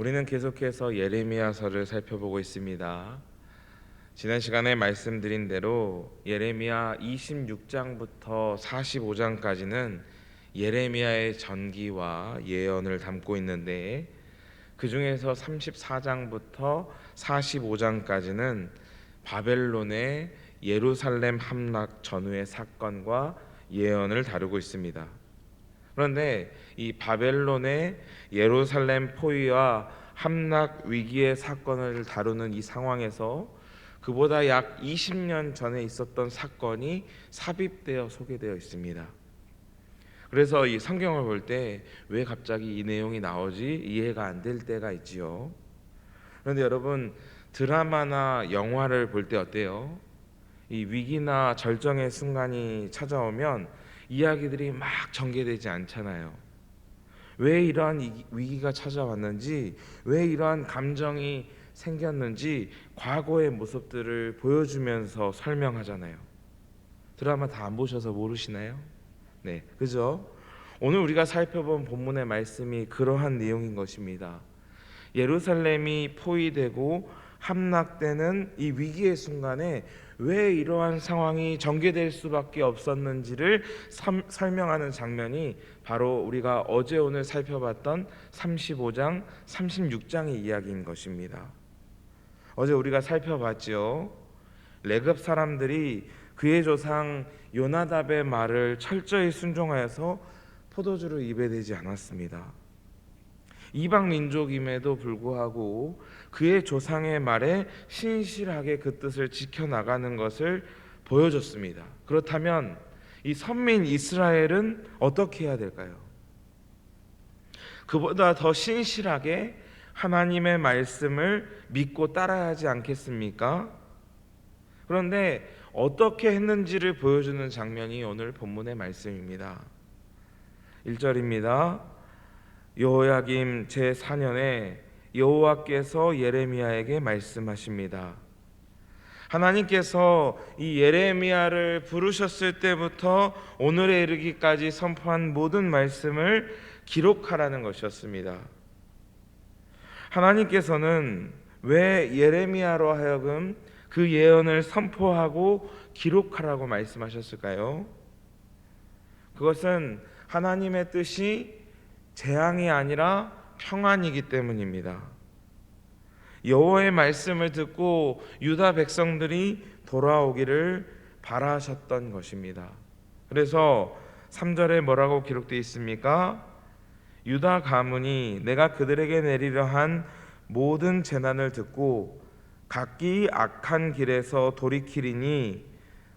우리는 계속해서 예레미야서를 살펴보고 있습니다. 지난 시간에 말씀드린 대로 예레미야 26장부터 45장까지는 예레미야의 전기와 예언을 담고 있는데, 그 중에서 34장부터 45장까지는 바벨론의 예루살렘 함락 전후의 사건과 예언을 다루고 있습니다. 그런데 이 바벨론의 예루살렘 포위와 함락 위기의 사건을 다루는 이 상황에서 그보다 약 20년 전에 있었던 사건이 삽입되어 소개되어 있습니다. 그래서 이 성경을 볼 때 왜 갑자기 이 내용이 나오지 이해가 안 될 때가 있지요. 그런데 여러분, 드라마나 영화를 볼 때 어때요? 이 위기나 절정의 순간이 찾아오면 이야기들이 막 전개되지 않잖아요. 왜 이러한 위기가 찾아왔는지, 왜 이러한 감정이 생겼는지 과거의 모습들을 보여주면서 설명하잖아요. 드라마 다 안 보셔서 모르시나요? 네, 그죠? 오늘 우리가 살펴본 본문의 말씀이 그러한 내용인 것입니다. 예루살렘이 포위되고 함락되는 이 위기의 순간에 왜 이러한 상황이 전개될 수밖에 없었는지를 설명하는 장면이 바로 우리가 어제 오늘 살펴봤던 35장, 36장의 이야기인 것입니다. 어제 우리가 살펴봤죠. 레급 사람들이 그의 조상 요나답의 말을 철저히 순종하여서 포도주를 입에 대지 않았습니다. 이방 민족임에도 불구하고 그의 조상의 말에 신실하게 그 뜻을 지켜나가는 것을 보여줬습니다. 그렇다면 이 선민 이스라엘은 어떻게 해야 될까요? 그보다 더 신실하게 하나님의 말씀을 믿고 따라야 하지 않겠습니까? 그런데 어떻게 했는지를 보여주는 장면이 오늘 본문의 말씀입니다. 1절입니다. 여호야김 제4년에 여호와께서 예레미야에게 말씀하십니다. 하나님께서 이 예레미야를 부르셨을 때부터 오늘에 이르기까지 선포한 모든 말씀을 기록하라는 것이었습니다. 하나님께서는 왜 예레미야로 하여금 그 예언을 선포하고 기록하라고 말씀하셨을까요? 그것은 하나님의 뜻이 재앙이 아니라 평안이기 때문입니다. 여호와의 말씀을 듣고 유다 백성들이 돌아오기를 바라셨던 것입니다. 그래서 3절에 뭐라고 기록되어 있습니까? 유다 가문이 내가 그들에게 내리려 한 모든 재난을 듣고 각기 악한 길에서 돌이키리니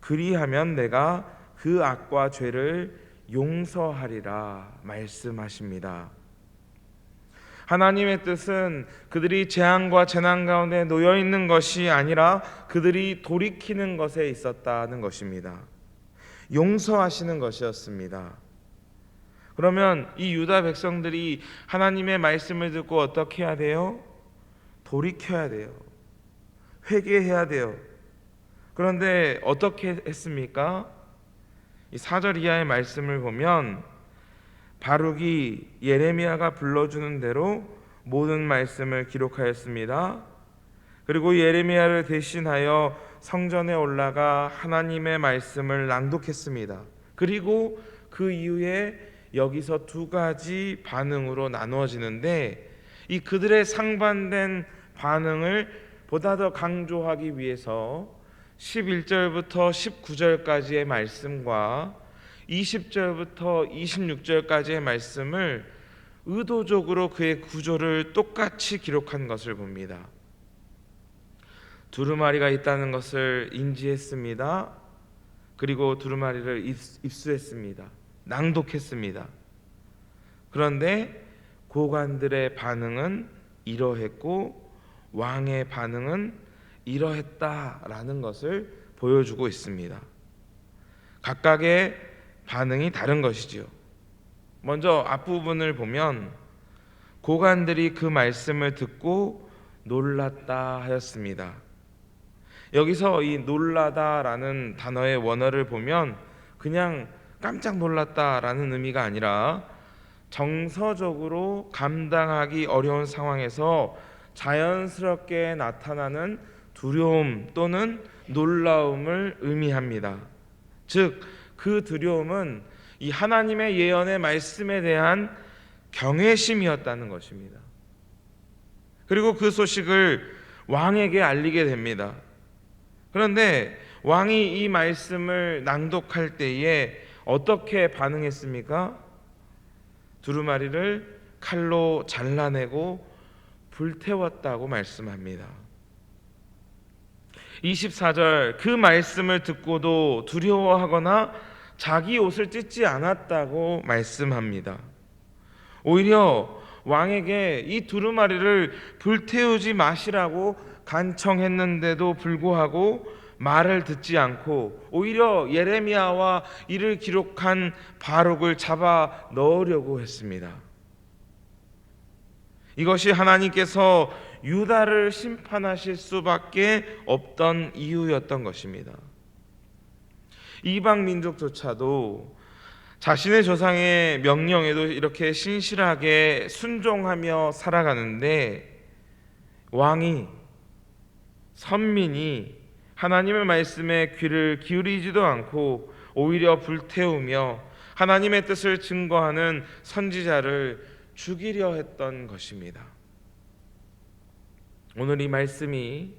그리하면 내가 그 악과 죄를 용서하리라 말씀하십니다. 하나님의 뜻은 그들이 재앙과 재난 가운데 놓여 있는 것이 아니라 그들이 돌이키는 것에 있었다는 것입니다. 용서하시는 것이었습니다. 그러면 이 유다 백성들이 하나님의 말씀을 듣고 어떻게 해야 돼요? 돌이켜야 돼요. 회개해야 돼요. 그런데 어떻게 했습니까? 이 4절 이하의 말씀을 보면 바룩이 예레미야가 불러주는 대로 모든 말씀을 기록하였습니다. 그리고 예레미야를 대신하여 성전에 올라가 하나님의 말씀을 낭독했습니다. 그리고 그 이후에 여기서 두 가지 반응으로 나누어지는데, 이 그들의 상반된 반응을 보다 더 강조하기 위해서 11절부터 19절까지의 말씀과 20절부터 26절까지의 말씀을 의도적으로 그의 구조를 똑같이 기록한 것을 봅니다. 두루마리가 있다는 것을 인지했습니다. 그리고 두루마리를 입수했습니다. 낭독했습니다. 그런데 고관들의 반응은 이러했고 왕의 반응은 이러했다라는 것을 보여주고 있습니다. 각각의 반응이 다른 것이지요. 먼저 앞부분을 보면 고관들이 그 말씀을 듣고 놀랐다 하였습니다. 여기서 이 놀라다라는 단어의 원어를 보면 그냥 깜짝 놀랐다라는 의미가 아니라 정서적으로 감당하기 어려운 상황에서 자연스럽게 나타나는 두려움 또는 놀라움을 의미합니다. 즉, 그 두려움은 이 하나님의 예언의 말씀에 대한 경외심이었다는 것입니다. 그리고 그 소식을 왕에게 알리게 됩니다. 그런데 왕이 이 말씀을 낭독할 때에 어떻게 반응했습니까? 두루마리를 칼로 잘라내고 불태웠다고 말씀합니다. 24절, 그 말씀을 듣고도 두려워하거나 자기 옷을 찢지 않았다고 말씀합니다. 오히려 왕에게 이 두루마리를 불태우지 마시라고 간청했는데도 불구하고 말을 듣지 않고 오히려 예레미야와 이를 기록한 바룩을 잡아 넣으려고 했습니다. 이것이 하나님께서 유다를 심판하실 수밖에 없던 이유였던 것입니다. 이방 민족조차도 자신의 조상의 명령에도 이렇게 신실하게 순종하며 살아가는데 왕이, 선민이 하나님의 말씀에 귀를 기울이지도 않고 오히려 불태우며 하나님의 뜻을 증거하는 선지자를 죽이려 했던 것입니다. 오늘 이 말씀이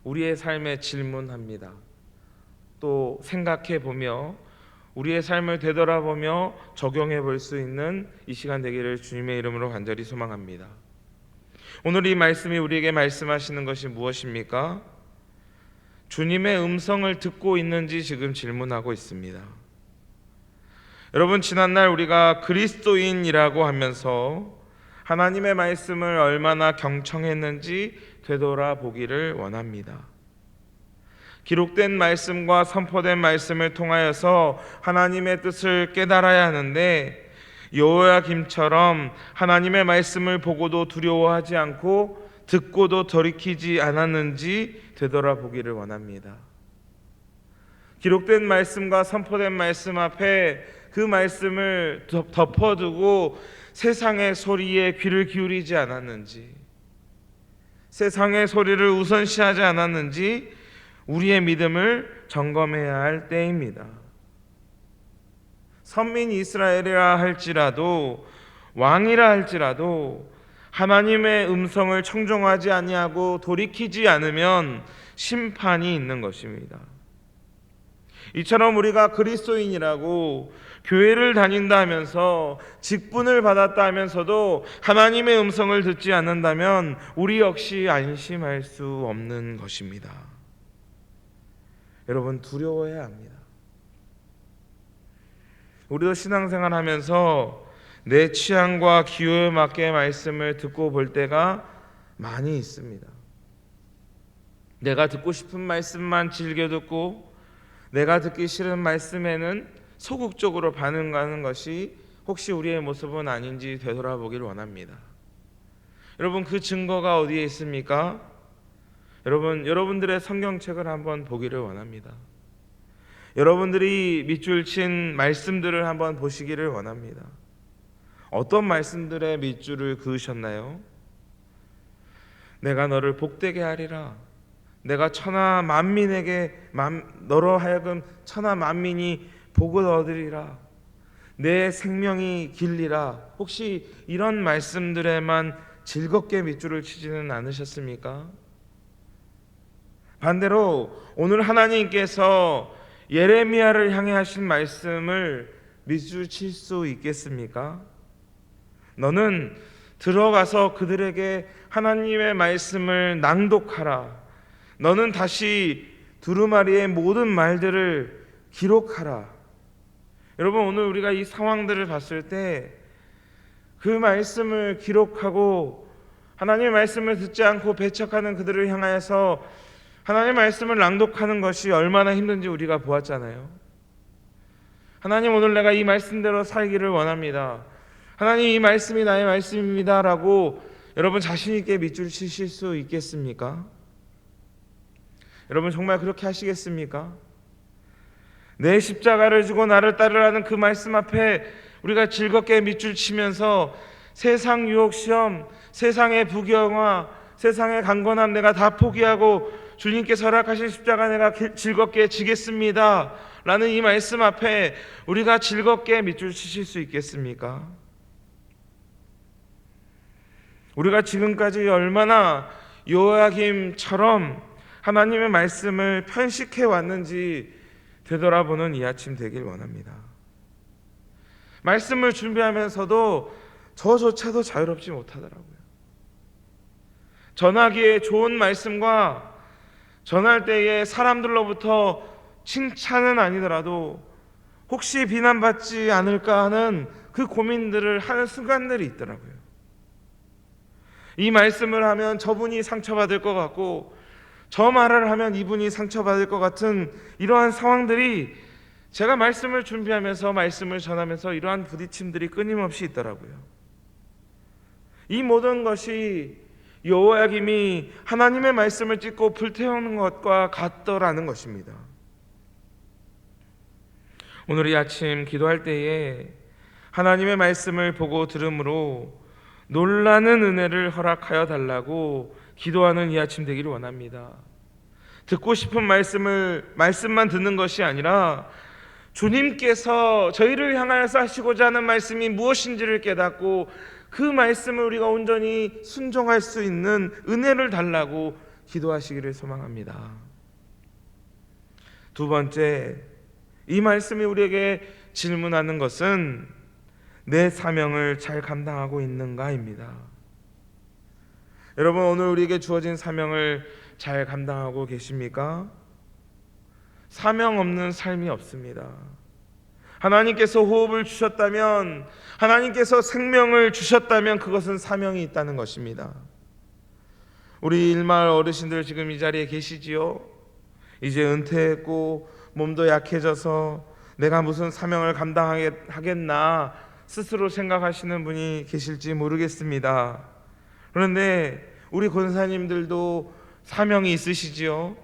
우리의 삶에 질문합니다. 또 생각해 보며 우리의 삶을 되돌아보며 적용해 볼 수 있는 이 시간 되기를 주님의 이름으로 간절히 소망합니다. 오늘 이 말씀이 우리에게 말씀하시는 것이 무엇입니까? 주님의 음성을 듣고 있는지 지금 질문하고 있습니다. 여러분, 지난날 우리가 그리스도인이라고 하면서 하나님의 말씀을 얼마나 경청했는지 되돌아보기를 원합니다. 기록된 말씀과 선포된 말씀을 통하여서 하나님의 뜻을 깨달아야 하는데 여호야김처럼 하나님의 말씀을 보고도 두려워하지 않고 듣고도 돌이키지 않았는지 되돌아보기를 원합니다. 기록된 말씀과 선포된 말씀 앞에 그 말씀을 덮어두고 세상의 소리에 귀를 기울이지 않았는지, 세상의 소리를 우선시하지 않았는지 우리의 믿음을 점검해야 할 때입니다. 선민 이스라엘이라 할지라도 왕이라 할지라도 하나님의 음성을 청종하지 아니하고 돌이키지 않으면 심판이 있는 것입니다. 이처럼 우리가 그리스도인이라고 교회를 다닌다 하면서 직분을 받았다 하면서도 하나님의 음성을 듣지 않는다면 우리 역시 안심할 수 없는 것입니다. 여러분, 두려워해야 합니다. 우리도 신앙생활 하면서 내 취향과 기호에 맞게 말씀을 듣고 볼 때가 많이 있습니다. 내가 듣고 싶은 말씀만 즐겨 듣고 내가 듣기 싫은 말씀에는 소극적으로 반응하는 것이 혹시 우리의 모습은 아닌지 되돌아보기를 원합니다. 여러분, 그 증거가 어디에 있습니까? 여러분들의 성경책을 한번 보기를 원합니다. 여러분들이 밑줄 친 말씀들을 한번 보시기를 원합니다. 어떤 말씀들의 밑줄을 그으셨나요? 내가 너를 복되게 하리라. 내가 천하 만민에게 너로 하여금 천하 만민이 복을 얻으리라. 내 생명이 길리라. 혹시 이런 말씀들에만 즐겁게 밑줄을 치지는 않으셨습니까? 반대로 오늘 하나님께서 예레미야를 향해 하신 말씀을 밑줄 칠 수 있겠습니까? 너는 들어가서 그들에게 하나님의 말씀을 낭독하라. 너는 다시 두루마리의 모든 말들을 기록하라. 여러분, 오늘 우리가 이 상황들을 봤을 때 그 말씀을 기록하고 하나님의 말씀을 듣지 않고 배척하는 그들을 향하여서 하나님의 말씀을 낭독하는 것이 얼마나 힘든지 우리가 보았잖아요. 하나님, 오늘 내가 이 말씀대로 살기를 원합니다. 하나님, 이 말씀이 나의 말씀입니다 라고 여러분 자신 있게 밑줄 치실 수 있겠습니까? 여러분 정말 그렇게 하시겠습니까? 내 십자가를 지고 나를 따르라는 그 말씀 앞에 우리가 즐겁게 밑줄 치면서 세상 유혹 시험, 세상의 부경화, 세상의 강건함 내가 다 포기하고 주님께서 허락하신 십자가 내가 즐겁게 지겠습니다 라는 이 말씀 앞에 우리가 즐겁게 밑줄 치실 수 있겠습니까? 우리가 지금까지 얼마나 요야김처럼 하나님의 말씀을 편식해 왔는지 되돌아보는 이 아침 되길 원합니다. 말씀을 준비하면서도 저조차도 자유롭지 못하더라고요. 전하기에 좋은 말씀과 전할 때에 사람들로부터 칭찬은 아니더라도 혹시 비난받지 않을까 하는 그 고민들을 하는 순간들이 있더라고요. 이 말씀을 하면 저분이 상처받을 것 같고 저 말을 하면 이분이 상처받을 것 같은 이러한 상황들이 제가 말씀을 준비하면서 말씀을 전하면서 이러한 부딪힘들이 끊임없이 있더라고요. 이 모든 것이 여호야김이 하나님의 말씀을 찢고 불태우는 것과 같더라는 것입니다. 오늘 이 아침 기도할 때에 하나님의 말씀을 보고 들음으로 놀라는 은혜를 허락하여 달라고 기도하는 이 아침 되기를 원합니다. 듣고 싶은 말씀만 듣는 것이 아니라 주님께서 저희를 향하여서 하시고자 하는 말씀이 무엇인지를 깨닫고 그 말씀을 우리가 온전히 순종할 수 있는 은혜를 달라고 기도하시기를 소망합니다. 두 번째, 이 말씀이 우리에게 질문하는 것은 내 사명을 잘 감당하고 있는가입니다. 여러분, 오늘 우리에게 주어진 사명을 잘 감당하고 계십니까? 사명 없는 삶이 없습니다. 하나님께서 호흡을 주셨다면, 하나님께서 생명을 주셨다면 그것은 사명이 있다는 것입니다. 우리 일마을 어르신들 지금 이 자리에 계시지요? 이제 은퇴했고 몸도 약해져서 내가 무슨 사명을 감당하겠나 스스로 생각하시는 분이 계실지 모르겠습니다. 그런데 우리 권사님들도 사명이 있으시지요?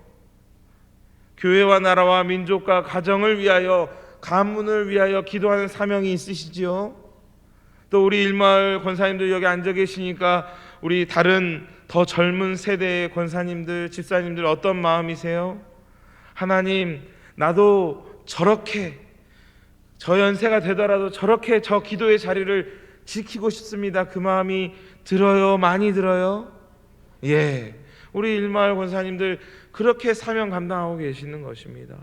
교회와 나라와 민족과 가정을 위하여, 가문을 위하여 기도하는 사명이 있으시지요? 또 우리 일마을 권사님들 여기 앉아 계시니까 우리 다른 더 젊은 세대의 권사님들, 집사님들 어떤 마음이세요? 하나님, 나도 저렇게 저 연세가 되더라도 저렇게 저 기도의 자리를 지키고 싶습니다. 그 마음이 들어요? 많이 들어요? 예, 우리 일마을 권사님들 그렇게 사명 감당하고 계시는 것입니다.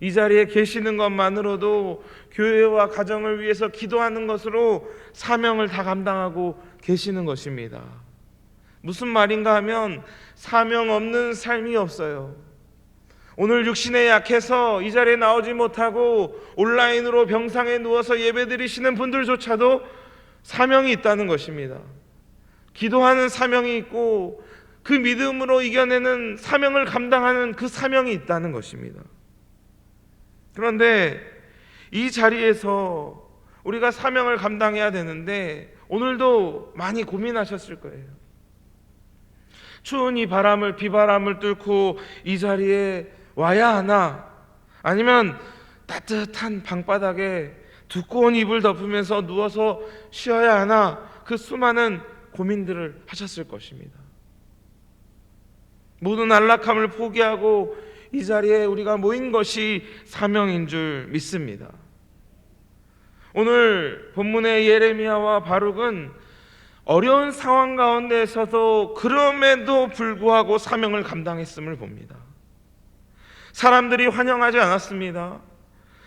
이 자리에 계시는 것만으로도 교회와 가정을 위해서 기도하는 것으로 사명을 다 감당하고 계시는 것입니다. 무슨 말인가 하면 사명 없는 삶이 없어요. 오늘 육신에 약해서 이 자리에 나오지 못하고 온라인으로 병상에 누워서 예배드리시는 분들조차도 사명이 있다는 것입니다. 기도하는 사명이 있고 그 믿음으로 이겨내는 사명을 감당하는 그 사명이 있다는 것입니다. 그런데 이 자리에서 우리가 사명을 감당해야 되는데 오늘도 많이 고민하셨을 거예요. 추운 이 바람을, 비바람을 뚫고 이 자리에 와야 하나? 아니면 따뜻한 방바닥에 두꺼운 이불 덮으면서 누워서 쉬어야 하나? 그 수많은 고민들을 하셨을 것입니다. 모든 안락함을 포기하고 이 자리에 우리가 모인 것이 사명인 줄 믿습니다. 오늘 본문의 예레미야와 바룩은 어려운 상황 가운데서도 그럼에도 불구하고 사명을 감당했음을 봅니다. 사람들이 환영하지 않았습니다.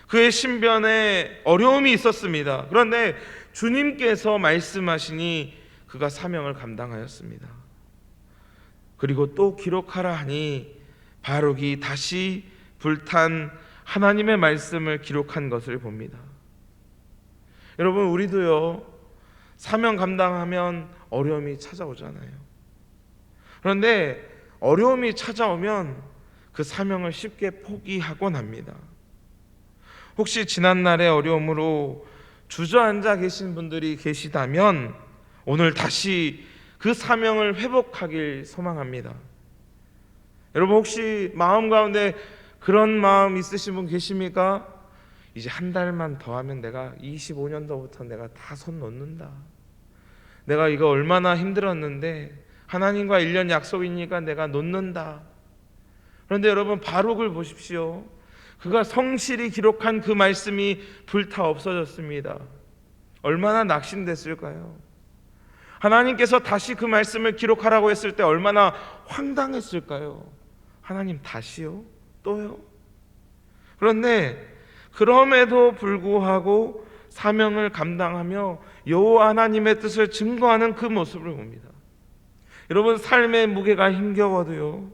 그의 신변에 어려움이 있었습니다. 그런데 주님께서 말씀하시니 그가 사명을 감당하였습니다. 그리고 또 기록하라 하니 바룩이 다시 불탄 하나님의 말씀을 기록한 것을 봅니다. 여러분, 우리도요, 사명 감당하면 어려움이 찾아오잖아요. 그런데 어려움이 찾아오면 그 사명을 쉽게 포기하곤 합니다. 혹시 지난날의 어려움으로 주저앉아 계신 분들이 계시다면 오늘 다시 그 사명을 회복하길 소망합니다. 여러분, 혹시 마음 가운데 그런 마음 있으신 분 계십니까? 이제 한 달만 더 하면 내가 25년도부터 내가 다 손 놓는다. 내가 이거 얼마나 힘들었는데 하나님과 1년 약속이니까 내가 놓는다. 그런데 여러분 바룩을 보십시오. 그가 성실히 기록한 그 말씀이 불타 없어졌습니다. 얼마나 낙심됐을까요? 하나님께서 다시 그 말씀을 기록하라고 했을 때 얼마나 황당했을까요? 하나님 다시요? 또요? 그런데 그럼에도 불구하고 사명을 감당하며 여호와 하나님의 뜻을 증거하는 그 모습을 봅니다. 여러분 삶의 무게가 힘겨워도요,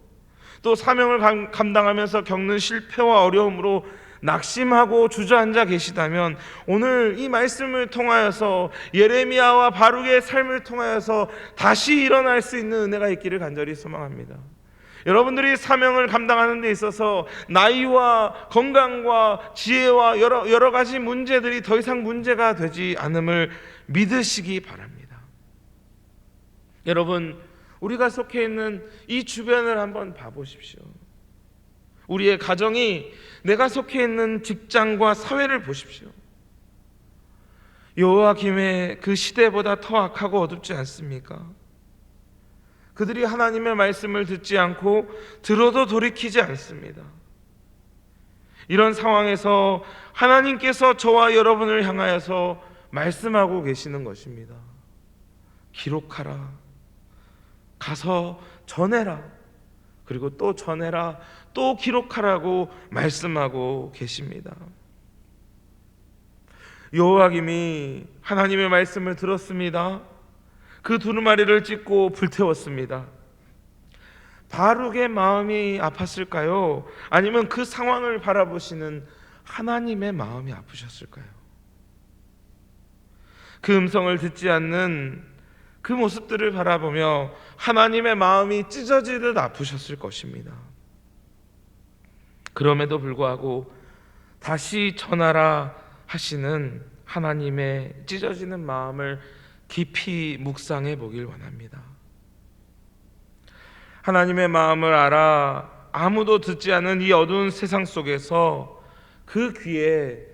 또 사명을 감당하면서 겪는 실패와 어려움으로 낙심하고 주저앉아 계시다면 오늘 이 말씀을 통하여서 예레미야와 바룩의 삶을 통하여서 다시 일어날 수 있는 은혜가 있기를 간절히 소망합니다. 여러분들이 사명을 감당하는 데 있어서 나이와 건강과 지혜와 여러 가지 문제들이 더 이상 문제가 되지 않음을 믿으시기 바랍니다. 여러분, 우리가 속해 있는 이 주변을 한번 봐보십시오. 우리의 가정이, 내가 속해 있는 직장과 사회를 보십시오. 여호와김의 그 시대보다 더 악하고 어둡지 않습니까? 그들이 하나님의 말씀을 듣지 않고 들어도 돌이키지 않습니다. 이런 상황에서 하나님께서 저와 여러분을 향하여서 말씀하고 계시는 것입니다. 기록하라, 가서 전해라, 그리고 또 전해라, 또 기록하라고 말씀하고 계십니다. 여호와김이 하나님의 말씀을 들었습니다. 그 두루마리를 찢고 불태웠습니다. 바룩의 마음이 아팠을까요? 아니면 그 상황을 바라보시는 하나님의 마음이 아프셨을까요? 그 음성을 듣지 않는 그 모습들을 바라보며 하나님의 마음이 찢어지듯 아프셨을 것입니다. 그럼에도 불구하고 다시 전하라 하시는 하나님의 찢어지는 마음을 깊이 묵상해 보길 원합니다. 하나님의 마음을 알아 아무도 듣지 않은 이 어두운 세상 속에서 그 귀에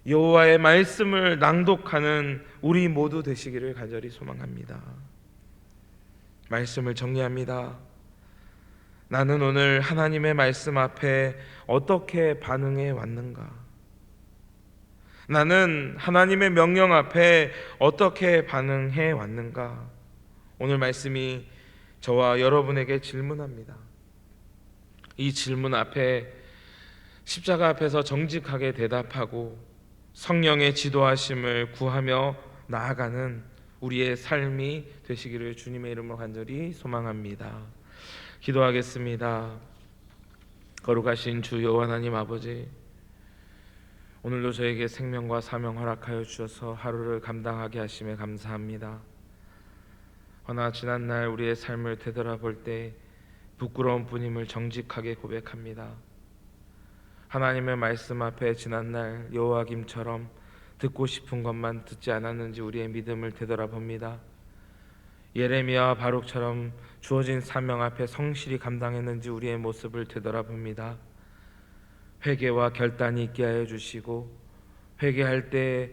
여호와의 말씀을 낭독하는 우리 모두 되시기를 간절히 소망합니다. 말씀을 정리합니다. 나는 오늘 하나님의 말씀 앞에 어떻게 반응해 왔는가? 나는 하나님의 명령 앞에 어떻게 반응해 왔는가? 오늘 말씀이 저와 여러분에게 질문합니다. 이 질문 앞에 십자가 앞에서 정직하게 대답하고 성령의 지도하심을 구하며 나아가는 우리의 삶이 되시기를 주님의 이름으로 간절히 소망합니다. 기도하겠습니다. 거룩하신 주 여호와 하나님 아버지, 오늘도 저에게 생명과 사명 허락하여 주셔서 하루를 감당하게 하심에 감사합니다. 허나 지난날 우리의 삶을 되돌아볼 때 부끄러운 뿐임을 정직하게 고백합니다. 하나님의 말씀 앞에 지난날 여호와김처럼 듣고 싶은 것만 듣지 않았는지 우리의 믿음을 되돌아봅니다. 예레미야와 바룩처럼 주어진 사명 앞에 성실히 감당했는지 우리의 모습을 되돌아봅니다. 회개와 결단이 있게 하여 주시고 회개할 때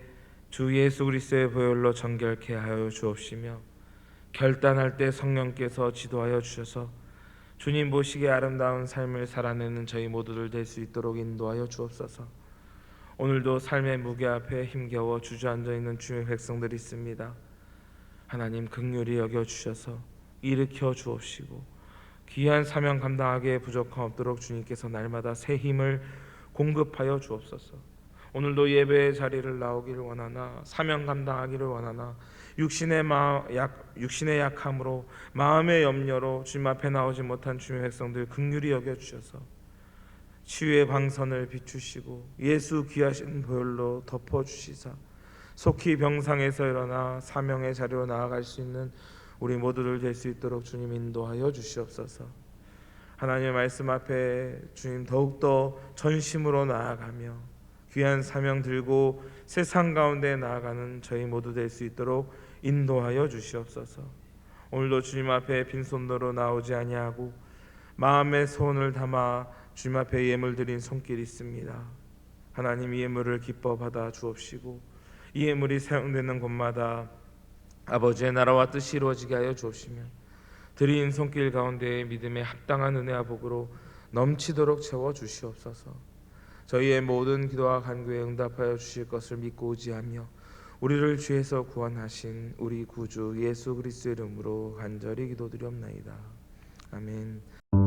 주 예수 그리스도의 보혈로 정결케 하여 주옵시며 결단할 때 성령께서 지도하여 주셔서 주님 보시기에 아름다운 삶을 살아내는 저희 모두들 될 수 있도록 인도하여 주옵소서. 오늘도 삶의 무게 앞에 힘겨워 주저앉아 있는 주의 백성들이 있습니다. 하나님 긍휼히 여겨 주셔서 일으켜 주옵시고 귀한 사명 감당하기에 부족함 없도록 주님께서 날마다 새 힘을 공급하여 주옵소서. 오늘도 예배의 자리를 나오기를 원하나 사명 감당하기를 원하나 육신의 약함으로 마음의 염려로 주님 앞에 나오지 못한 주의 백성들 긍휼히 여겨 주셔서 치유의 방선을 비추시고 예수 귀하신 보혈로 덮어 주시사 속히 병상에서 일어나 사명의 자리로 나아갈 수 있는 우리 모두들 될 수 있도록 주님 인도하여 주시옵소서. 하나님의 말씀 앞에 주님 더욱더 전심으로 나아가며 귀한 사명 들고 세상 가운데 나아가는 저희 모두 될 수 있도록 인도하여 주시옵소서. 오늘도 주님 앞에 빈손으로 나오지 아니하고 마음의 소원을 담아 주님 앞에 예물 드린 손길이 있습니다. 하나님 이 예물을 기뻐 받아 주옵시고 이 예물이 사용되는 곳마다 아버지의 나라와 뜻이 이루어지게 하여 주옵시며 드린 손길 가운데 믿음에 합당한 은혜와 복으로 넘치도록 채워 주시옵소서. 저희의 모든 기도와 간구에 응답하여 주실 것을 믿고 의지하며 우리를 죄에서 구원하신 우리 구주 예수 그리스도의 이름으로 간절히 기도드리옵나이다. 아멘.